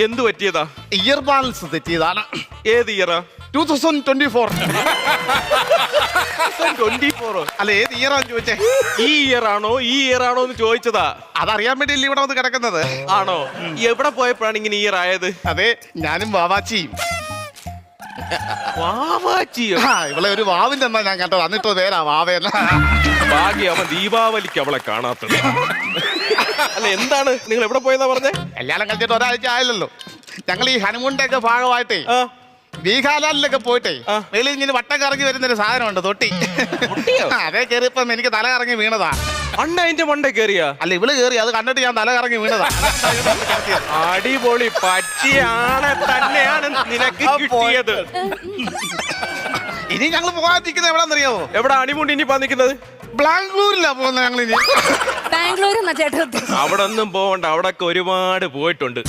എന്ത് പറ്റിയതാ? Ear balance തെറ്റിയതാണ്. ഏത് ഇയറാ? 2024. 24? അല്ല, ഏത് ഇയറാന്ന് ചോദിച്ചേ? ഈ ഇയർ ആണോ എന്ന് ചോദിച്ചതാ. അതറിയാൻ വേണ്ടിയല്ലേ ഇവിടെ വന്ന് കിടക്കുന്നത്. ആണോ? എവിടെ പോയപ്പോഴാണ് ഇങ്ങനെ ഇയർ ആയത്? അതെ, ഞാനും വാവാച്ചിയും. വാവാച്ചിയോ? ഇവളെ ഒരു വാവിന്റെ എന്നാ ഞാൻ കേട്ടത്. എന്നിട്ട് പേരാ വാവേന. ഭാഗ്യം അവൻ ദീപാവലിക്ക് അവളെ കാണാത്തത്. അല്ല, എന്താണ് നിങ്ങൾ എവിടെ പോയെന്നാ പറഞ്ഞേ? കല്യാണം കഴിച്ചിട്ട് ഒരാഴ്ച ആയില്ലല്ലോ. ഞങ്ങൾ ഈ ഹനുമൂണിന്റെ ഒക്കെ ഭാഗമായിട്ടേ ബീഹാലാലിലൊക്കെ പോയിട്ടേ വെളിയിൽ ഇങ്ങനെ വട്ടം കറങ്ങി വരുന്നൊരു സാധനമുണ്ട്, തൊട്ടി. അതേ കയറിയപ്പം എനിക്ക് തല കറങ്ങി വീണതാ. അതിന്റെ മണ്ടേ കേറിയാ? അല്ല, ഇവള് കേറി, അത് കണ്ടിട്ട് ഞാൻ തല കറങ്ങി വീണതാ. അടിപൊളി, പറ്റിയാണ് തന്നെയാണ് നിനക്ക് കിട്ടിയത്. ഇനി ഞങ്ങൾ പോകാതിരിക്കുന്നത് എവിടെന്നറിയാവോ? എവിടെ ഹണിമൂൺ ഇനി നിൽക്കുന്നത്? ബാംഗ്ലൂരിലാ പോകുന്നത് ഞങ്ങൾ. ഇനി ബാംഗ്ലൂർ അവിടെ ഒന്നും പോകണ്ട, അവിടെ ഒരുപാട് പോയിട്ടുണ്ട്.